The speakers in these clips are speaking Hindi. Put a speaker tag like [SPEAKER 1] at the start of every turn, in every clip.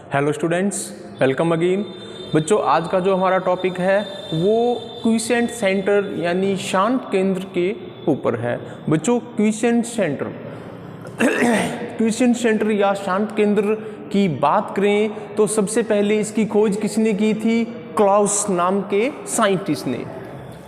[SPEAKER 1] Hello students, welcome again. बच्चों, आज का जो हमारा टॉपिक है वो क्विसेंट सेंटर यानी शांत केंद्र के ऊपर है। बच्चों, क्विसेंट सेंटर या शांत केंद्र की बात करें तो सबसे पहले इसकी खोज किसने की थी? क्लाउस नाम के साइंटिस्ट ने।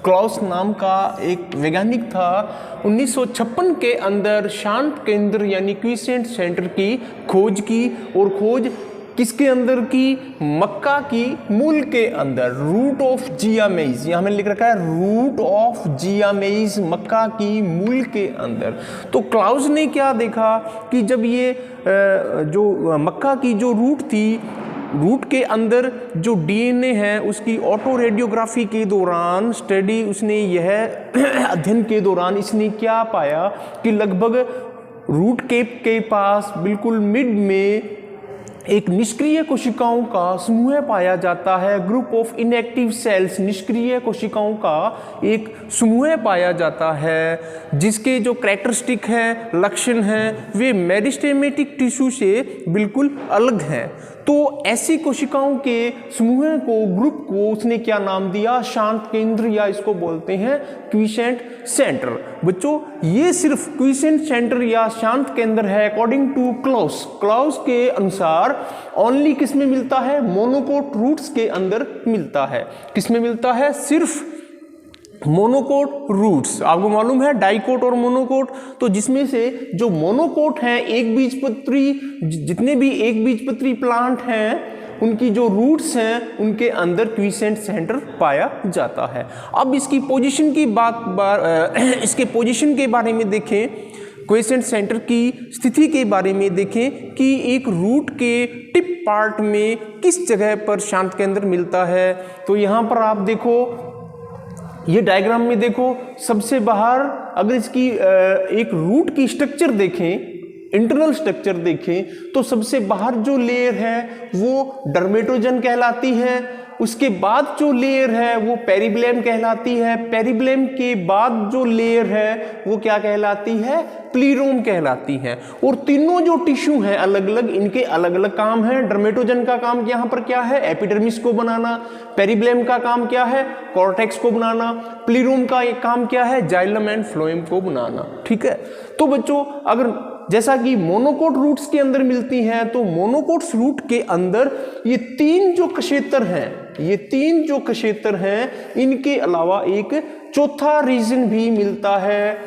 [SPEAKER 1] क्लाउस नाम का एक वैज्ञानिक था। 1956 के अंदर शांत केंद्र यानी क्विसेंट सेंटर की खोज की, और खोज किसके अंदर की? मक्का की मूल के अंदर, रूट ऑफ जिया मेइज। यहाँ मैंने लिख रखा है रूट ऑफ जिया मेइज, मक्का की मूल के अंदर। तो क्लाउस ने क्या देखा कि जब ये जो मक्का की जो रूट थी, रूट के अंदर जो डीएनए है उसकी ऑटो रेडियोग्राफी के दौरान स्टडी उसने यह अध्ययन के दौरान इसने क्या पाया कि लगभग रूट केप के पास बिल्कुल मिड में एक निष्क्रिय कोशिकाओं का समूह पाया जाता है। ग्रुप ऑफ इनएक्टिव सेल्स, निष्क्रिय कोशिकाओं का एक समूह पाया जाता है जिसके जो कैरेक्टरिस्टिक हैं, लक्षण हैं, वे मेरिस्टेमेटिक टिश्यू से बिल्कुल अलग हैं। तो ऐसी कोशिकाओं के समूह को, ग्रुप को उसने क्या नाम दिया? शांत केंद्र, या इसको बोलते हैं क्विसेंट सेंटर। बच्चों, ये सिर्फ क्विसेंट सेंटर या शांत केंद्र है अकॉर्डिंग टू क्लाउस। क्लाउस के अनुसार ओनली किस में मिलता है? मोनोकोट रूट्स के अंदर मिलता है। किस में मिलता है? सिर्फ मोनोकोट रूट्स। आपको मालूम है डाइकोट और मोनोकोट, तो जिसमें से जो मोनोकोट हैं, एक बीजपत्री, जितने भी एक बीजपत्री प्लांट हैं उनकी जो रूट्स हैं उनके अंदर क्विसेंट सेंटर पाया जाता है। अब इसकी पोजीशन की इसके पोजीशन के बारे में देखें, क्विसेंट सेंटर की स्थिति के बारे में देखें कि एक रूट के टिप पार्ट में किस जगह पर शांत केंद्र मिलता है। तो यहाँ पर आप देखो, ये डायग्राम में देखो, सबसे बाहर अगर इसकी एक रूट की स्ट्रक्चर देखें, इंटरनल स्ट्रक्चर देखें, तो सबसे बाहर जो लेयर है वो डर्मेटोजन कहलाती है। उसके बाद जो लेयर है वो पेरिब्लेम कहलाती है। पेरिब्लेम के बाद जो लेयर है वो क्या कहलाती है? प्लीरोम कहलाती है। और तीनों जो टिश्यू हैं अलग अलग, इनके अलग अलग काम हैं। डर्मेटोजन का काम यहाँ पर क्या है? एपिडर्मिस को बनाना। पेरिब्लेम का काम क्या है? कॉर्टेक्स को बनाना। प्लीरोम का एक काम क्या है? जाइलम एंड फ्लोएम को बनाना। ठीक है। तो बच्चों, अगर जैसा कि मोनोकोट रूट्स के अंदर मिलती हैं, तो मोनोकोट्स रूट के अंदर ये तीन जो क्षेत्र हैं, इनके अलावा एक चौथा रीजन भी मिलता है,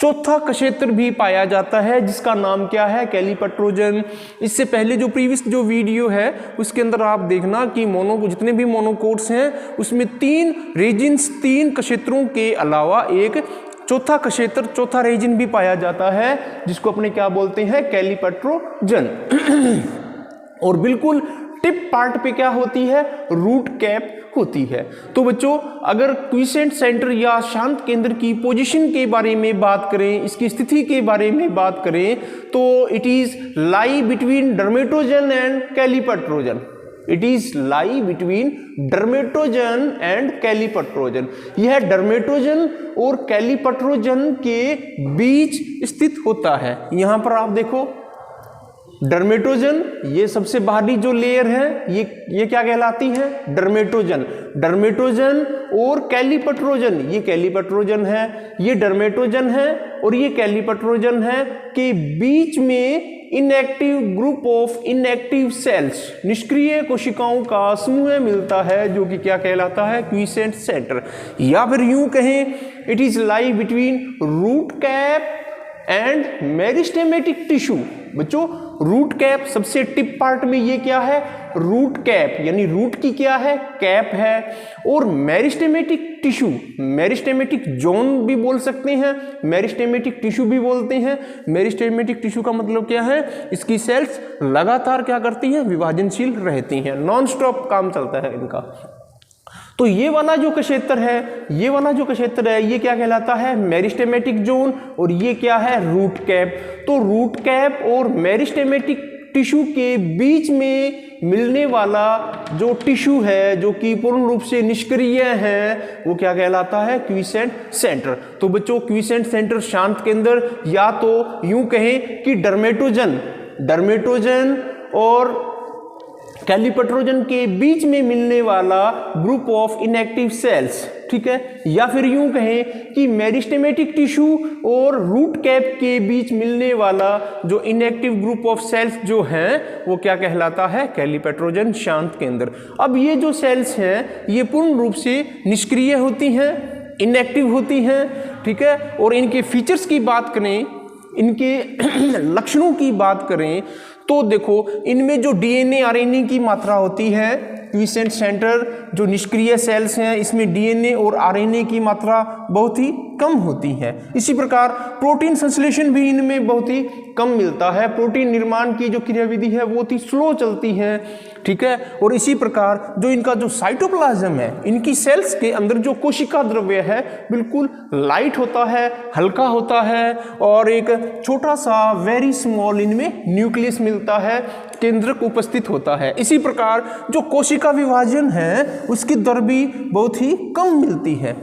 [SPEAKER 1] चौथा क्षेत्र भी पाया जाता है, जिसका नाम क्या है? कैलीपट्रोजन। इससे पहले जो प्रीवियस जो वीडियो है उसके अंदर आप देखना कि जितने भी मोनोकोट्स हैं उसमें तीन रीजन्स, तीन क्षेत्रों के अलावा एक चौथा क्षेत्र, चौथा रीजन भी पाया जाता है, जिसको अपने क्या बोलते हैं? कैलीपट्रोजन। और बिल्कुल टिप पार्ट पे क्या होती है? रूट कैप होती है। तो बच्चों, अगर क्विसेंट सेंटर या शांत केंद्र की पोजीशन के बारे में बात करें, इसकी स्थिति के बारे में बात करें, तो it is lie between dermatogen and calyptrogen. It is lie between dermatogen and calyptrogen. यह डर्मेटोजन और कैलीपट्रोजन के बीच स्थित होता है। यहां पर आप देखो, डर्मेटोजन, ये सबसे बाहरी जो लेयर है ये क्या कहलाती है? डर्मेटोजन। डर्मेटोजन और कैलीपट्रोजन, ये कैलीपट्रोजन है, ये डर्मेटोजन है और ये कैलीपट्रोजन है, के बीच में inactive group of inactive cells, निष्क्रिय कोशिकाओं का समूह मिलता है, जो कि क्या कहलाता है? Quiescent centre. या फिर यूं कहें, it is lie between root cap and meristematic tissue. बच्चों, रूट कैप सबसे टिप पार्ट में ये क्या है? रूट कैप, यानी रूट की क्या है? कैप है। और मेरिस्टेमेटिक टिश्यू, मेरिस्टेमेटिक जोन भी बोल सकते हैं, मेरिस्टेमेटिक टिश्यू भी बोलते हैं। मेरिस्टेमेटिक टिश्यू का मतलब क्या है? इसकी सेल्स लगातार क्या करती हैं? विभाजनशील रहती हैं, नॉन स्टॉप काम चलता है इनका। तो ये वाला जो क्षेत्र है, ये क्या कहलाता है? Meristematic zone. और ये क्या है? Root cap. तो रूट कैप और मेरिस्टेमेटिक टिश्यू के बीच में मिलने वाला जो टिश्यू है, जो कि पूर्ण रूप से निष्क्रिय है, वो क्या कहलाता है? Quiescent centre. तो बच्चों, क्विसेंट सेंटर शांत केंद्र, या तो यूं कहें कि डर्मेटोजन और कैलिपेट्रोजन के बीच में मिलने वाला ग्रुप ऑफ इनएक्टिव सेल्स, ठीक है, या फिर यूं कहें कि मेरिस्टेमेटिक टिश्यू और रूट कैप के बीच मिलने वाला जो इनएक्टिव ग्रुप ऑफ सेल्स जो हैं वो क्या कहलाता है, कैलिपेट्रोजन शांत केंद्र। अब ये जो सेल्स हैं ये पूर्ण रूप से निष्क्रिय होती हैं, इनएक्टिव होती हैं, ठीक है, और इनके फीचर्स की बात करें, इनके लक्षणों की बात करें तो देखो इनमें जो डीएनए आरएनए की मात्रा होती है, क्विसेंट सेंटर जो निष्क्रिय सेल्स हैं इसमें डीएनए और आरएनए की मात्रा बहुत ही कम होती है। इसी प्रकार प्रोटीन संश्लेषण भी इनमें बहुत ही कम मिलता है, प्रोटीन निर्माण की जो क्रियाविधि है वो बहुत ही स्लो चलती है, ठीक है। और इसी प्रकार जो इनका जो साइटोप्लाज्म है, इनकी सेल्स के अंदर जो कोशिका द्रव्य है बिल्कुल लाइट होता है, हल्का होता है और एक छोटा सा वेरी स्मॉल इनमें न्यूक्लियस मिलता है, केंद्रक उपस्थित होता है। इसी प्रकार जो कोशिका विभाजन है उसकी दर भी बहुत ही कम मिलती है।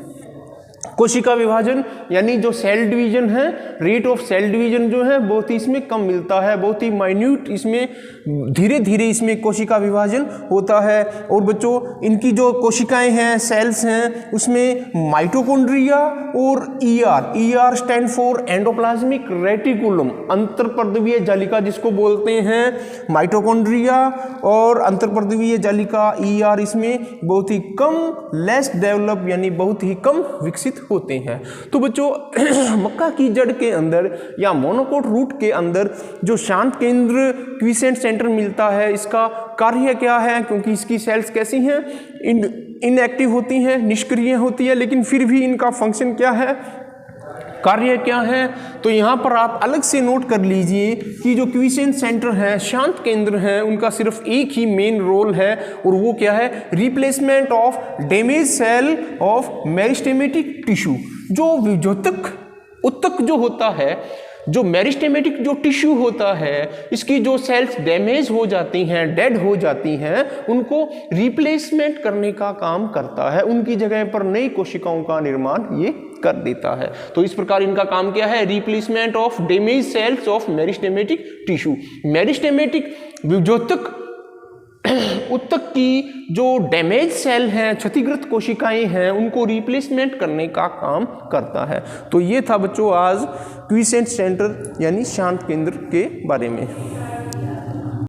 [SPEAKER 1] कोशिका विभाजन यानी जो सेल डिवीजन है, रेट ऑफ सेल डिवीजन जो है बहुत ही इसमें कम मिलता है, बहुत ही माइन्यूट इसमें धीरे धीरे इसमें कोशिका विभाजन होता है। और बच्चों इनकी जो कोशिकाएं हैं, सेल्स हैं, उसमें माइटोकॉन्ड्रिया और ER stand for endoplasmic reticulum, अंतर्पर्दवीय जालिका जिसको बोलते हैं, माइटोकॉन्ड्रिया और अंतर्पर्दवीय जालिका ईआर इसमें बहुत ही कम लेस डेवलप यानी बहुत ही कम विकसित होते हैं। तो बच्चों मक्का की जड़ के अंदर या मोनोकोट रूट के अंदर जो शांत केंद्र क्विसेंट सेंटर मिलता है इसका कार्य क्या है, क्योंकि इसकी सेल्स कैसी हैं, इनएक्टिव होती हैं, निष्क्रिय होती है, लेकिन फिर भी इनका फंक्शन क्या है, कार्य क्या है। तो यहाँ पर आप अलग से नोट कर लीजिए कि जो क्विसेंट सेंटर है, शांत केंद्र है, उनका सिर्फ एक ही मेन रोल है और वो क्या है, replacement of damage cell of meristematic tissue. जो विजोतक उत्तक जो होता है, जो मेरिस्टेमेटिक जो टिश्यू होता है, इसकी जो सेल्स डैमेज हो जाती हैं, डेड हो जाती हैं, उनको रिप्लेसमेंट करने का काम करता है, उनकी जगह पर नई कोशिकाओं का निर्माण ये कर देता है। तो इस प्रकार इनका काम क्या है, replacement of damage cells of meristematic tissue. Meristematic विजोतक उत्तक की जो डैमेज सेल हैं, क्षतिग्रस्त कोशिकाएं हैं, उनको रिप्लेसमेंट करने का काम करता है। तो ये था बच्चों आज क्विसेंट सेंटर यानी शांत केंद्र के बारे में।